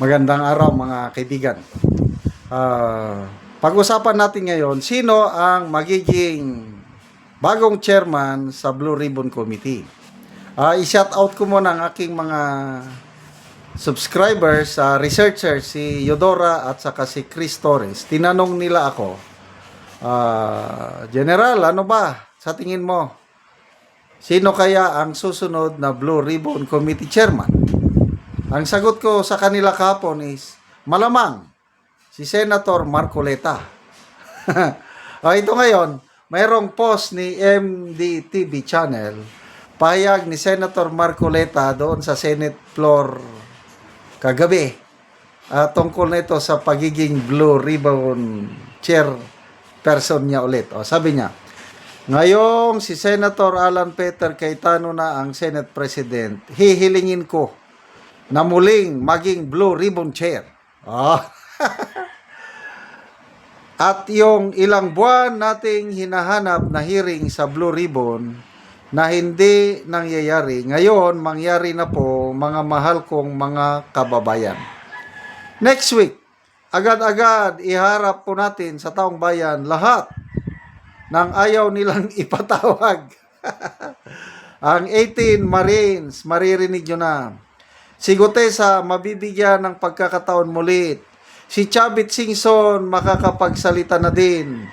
Magandang araw mga kaibigan. Pag-usapan natin ngayon, sino ang magiging bagong chairman sa Blue Ribbon Committee. I-shout out ko muna ang aking mga subscribers, researchers, si Yodora at saka si Chris Torres. Tinanong nila ako, General, ano ba sa tingin mo? Sino kaya ang susunod na Blue Ribbon Committee chairman? Ang sagot ko sa kanila kahapon is, malamang, si Senator Marcoleta. Ito ngayon, mayroong post ni MDTV channel, pahayag ni Senator Marcoleta doon sa Senate floor kagabi, tungkol nito sa pagiging Blue Ribbon chairperson niya ulit. Sabi niya, ngayong si Senator Alan Peter Cayetano na ang Senate President, hihilingin ko na muling maging Blue Ribbon Chair. At yung ilang buwan nating hinahanap na hearing sa Blue Ribbon na hindi nangyayari, ngayon mangyari na po, mga mahal kong mga kababayan. Next week, agad-agad iharap po natin sa taong bayan lahat ng ayaw nilang ipatawag. Ang 18 Marines, maririnig nyo na. Si Gutesa mabibigyan ng pagkakataon mulit. Si Chavit Singson makakapagsalita na din.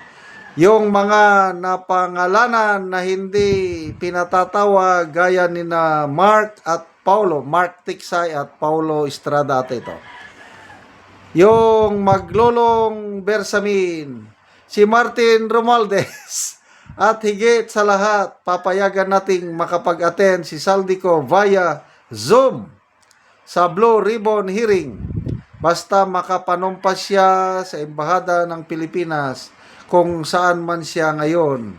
Yung mga napangalanan na hindi pinatatawag gaya ni na Mark at Paulo, Mark Tiksay at Paulo Estrada at ito. Yung Maglolong Bersamin, si Martin Romualdez, at higit sa lahat, papayagan nating makapag-attend si Saldico via Zoom sa Blue Ribbon hearing, basta makapanumpas siya sa Embahada ng Pilipinas kung saan man siya ngayon.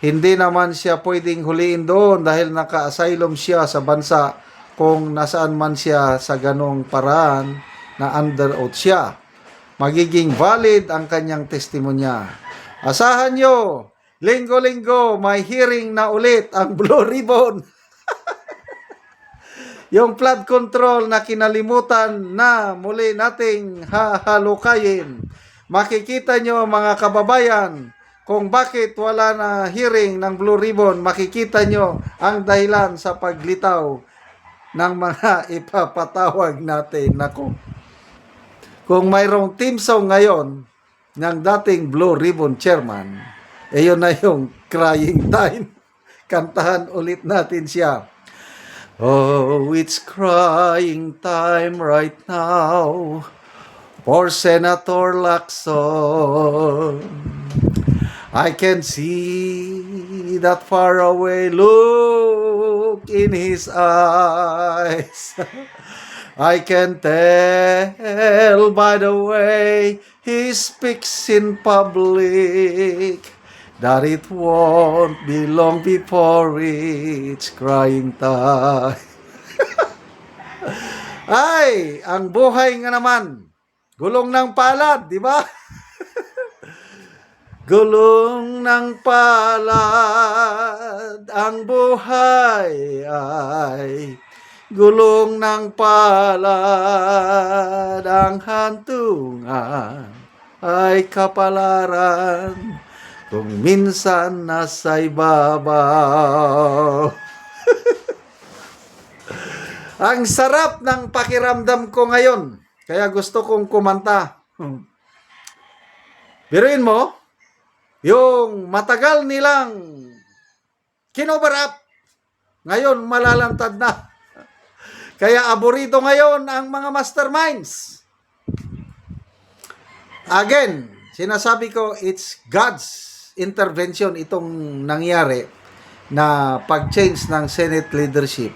Hindi naman siya pwedeng huliin doon dahil naka-asylum siya sa bansa kung nasaan man siya sa ganong paraan na under oath siya. Magiging valid ang kanyang testimonya. Asahan nyo, linggo-linggo may hearing na ulit ang Blue Ribbon. Yung flood control na kinalimutan na muli nating hahalukayin. Makikita nyo mga kababayan kung bakit wala na hearing ng Blue Ribbon. Makikita nyo ang dahilan sa paglitaw ng mga ipapatawag natin. Naku, kung mayroong team song ngayon ng dating Blue Ribbon chairman, yun na yung crying time. Kantahan ulit natin siya. Oh, it's crying time right now for Senator Lacson. I can see that faraway look in his eyes. I can tell by the way he speaks in public that it won't be long before it's crying time. Ay, ang buhay nga naman, gulong ng palad, di ba? Gulong ng palad, ang buhay ay gulong ng palad, ang hantungan ay kapalaran. Kung minsan nasa ibabaw. Ang sarap ng pakiramdam ko ngayon. Kaya gusto kong kumanta. Biruin mo, yung matagal nilang kinover up, ngayon malalantad na. Kaya aburido ngayon ang mga masterminds. Again, sinasabi ko, it's God's intervention itong nangyari na pag-change ng Senate leadership.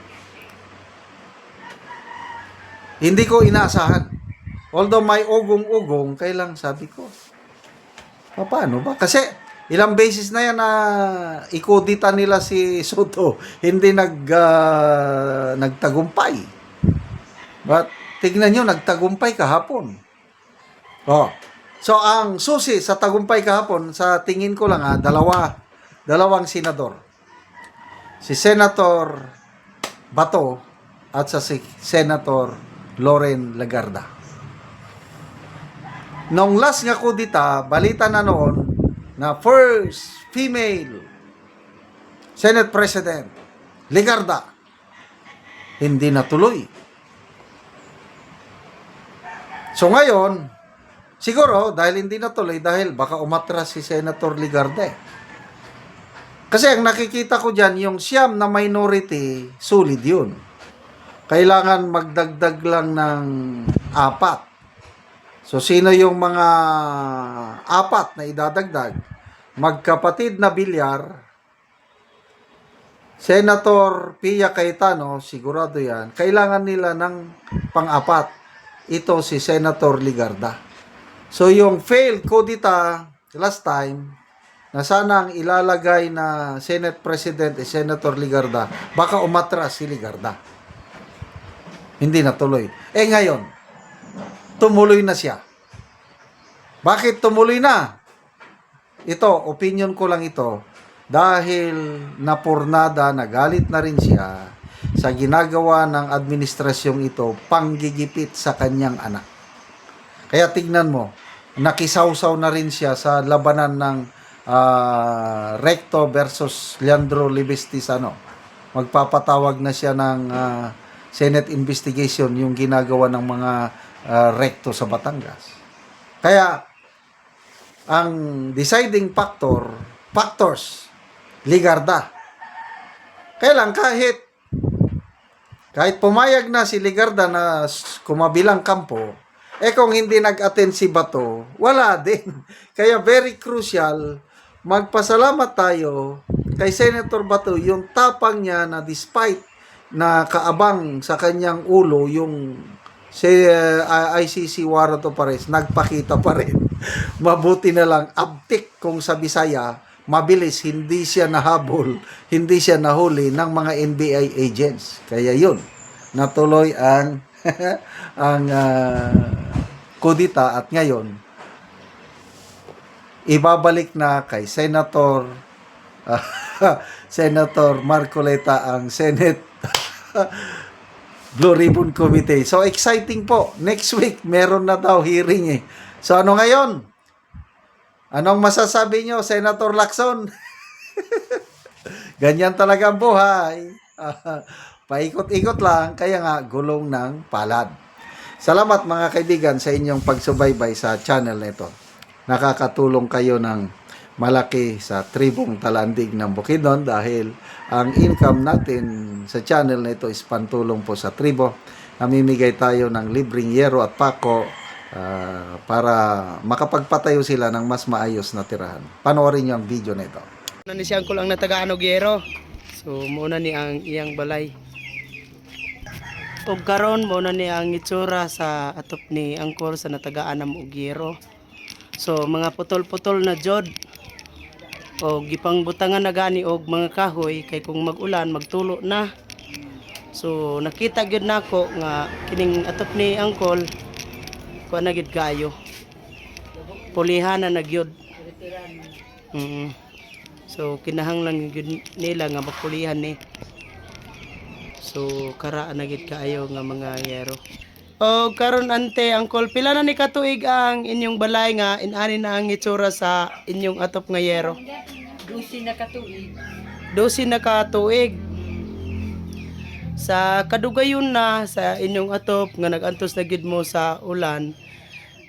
Hindi ko inaasahan. Although may ugong-ugong, kailang sabi ko, paano ba? Kasi ilang beses na yan na ikudita nila si Soto, hindi nagtagumpay. But tignan nyo, nagtagumpay kahapon. So, ang susi sa tagumpay kahapon, sa tingin ko lang dalawang senador. Si Senator Bato at sa si Senator Loren Legarda. Nung last nga kudita, balita na noon na first female Senate President, Ligarda, hindi natuloy. So ngayon, siguro dahil hindi natuloy, dahil baka umatras si Senator Ligarda. Kasi ang nakikita ko dyan, yung siyam na minority, solid yun. Kailangan magdagdag lang ng 4. So, sino yung mga 4 na idadagdag? Magkapatid na Bilyar, Senator Pia Cayetano, sigurado yan, kailangan nila ng pang-4. Ito si Senator Ligarda. So, yung failed kudita last time, na sana ang ilalagay na Senate President ay Senator Ligarda, baka umatras si Ligarda. Hindi natuloy. Ngayon, tumuloy na siya. Bakit tumuloy na? Ito, opinion ko lang ito. Dahil napurnada, nagalit na rin siya sa ginagawa ng administrasyong ito, panggigipit sa kanyang anak. Kaya tignan mo, nakisawsaw na rin siya sa labanan ng Recto versus Leandro Libestis. Magpapatawag na siya ng Senate investigation yung ginagawa ng mga Recto sa Batangas. Kaya ang deciding factors, Ligarda. Kaya lang kahit pumayag na si Ligarda na kumabilang kampo, kung hindi nag-attend si Bato, wala din. Kaya very crucial, magpasalamat tayo kay Senator Bato, yung tapang niya na despite na kaabang sa kanyang ulo yung ICC warrant of arrest, nagpakita pa rin. Mabuti na lang, abtik kung sa Bisaya, mabilis, hindi siya nahabol, hindi siya nahuli ng mga NBI agents. Kaya yun, natuloy ang ang kudita at ngayon, ibabalik na kay Senator Senator Marcoleta ang Senate Blue Ribbon Committee. So exciting po. Next week meron na daw hearing So ano ngayon? Anong masasabi nyo, Senator Lacson? Ganyan talaga ang buhay. Paikot-ikot lang, kaya nga gulong ng palad. Salamat mga kaibigan sa inyong pagsubaybay sa channel nito. Nakakatulong kayo ng malaki sa tribong talandig ng Bukidnon dahil ang income natin sa channel nito is pantulong po sa tribo. Namimigay tayo ng libreng yero at pako para makapagpatayo sila ng mas maayos na tirahan. Panoorin niyo ang video nito. Ni siyang kulang na taga Anogero. So muna ni ang iyang balay. Og karon mo na ni ang itsura sa atop ni angkor sa natagaan ng Ugiro. So mga putol-putol na jod o gipangbutangan na gani og mga kahoy kay kung mag-ulan magtulo na. So nakita gyud nako nga kining atop ni angkol kuha na gid kayo. Pulihan na nagyod. So kinahanglan gyud nila nga mapulihan ni. So kara na gid kaayo nga mga yero. O karon ante angkol, pila na ni katuig ang inyong balay nga inani na ang itsura sa inyong atop nga yero? 12 na katuig. 12 na katuig. Sa kadugayon na sa inyong atop nga nagantos na gid mo sa ulan.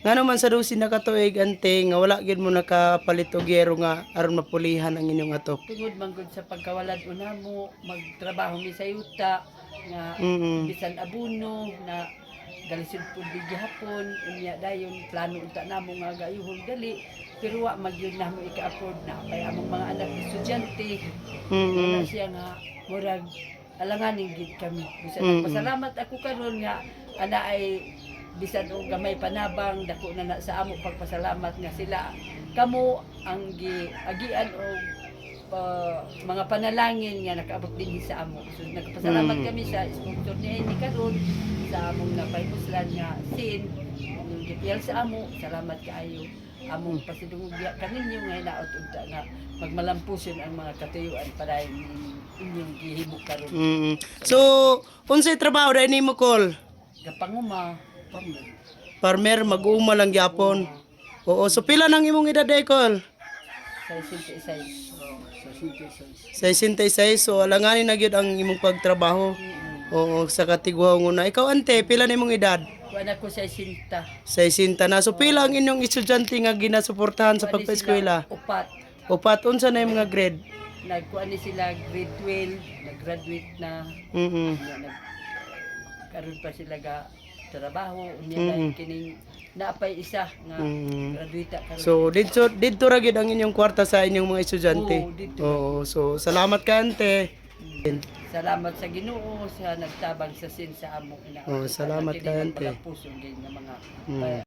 Nga naman sa 12 na katuig ante nga wala gid mo nakapalit og yero nga aron mapulihan ang inyong atop. Tungod man gud sa pagkawalad una mo, magtrabaho mi sa yuta nga bisan abuno na galisod pud gihapon unya dayon plano unta namo nga gayuhon dali pero wa magyud namo ika-afford na kay among mga anak estudyante. Wala siya nga murag alanganin gid kami. Bisan pasalamat ako karon nga ana ay bisan og gamay panabang dako na sa amo pagpasalamat nga sila kamo ang giagian og mga panalangin nga nakaabot din sa amo. So nagpasalamat kami sa sponsor ni karon sa among napaymuslan nga sin yung gipiyal sa amo. Salamat kaayo among pasidungog kaninyo nga hinaot unta nga magmalampuson ang mga katuyuan para inyong gihimo karon. So unsay trabaho dai nimo kol? Gapanguma Farmer mag-uuma lang gyapon. Oo, so pila nang imong edad Ecol? Sa isay. 66, so alanganin na gyud ang imong pagtrabaho. Oo, sa katigwa na. Ikaw ante, pila na imong edad? Kuan ako sa isinta. 60 na. So pila ang inyong estudyante nga ginasuportahan sa pagpa-eskwela? Upat. Upat unsa na yung mga grade? Nagkuan ni sila grade 12, nag-graduate na. Karon pa sila ga trabaho, unya na kining naapay isa nga graduate karon. So didto ra gyud ang inyong kwarta sa inyong mga estudyante. Oo, dito. Oo, so salamat ka ante. Salamat sa Ginoo sa nagtabang sa sin sa amo ina. Oh, salamat Kini kay ante. puso gyud nga mga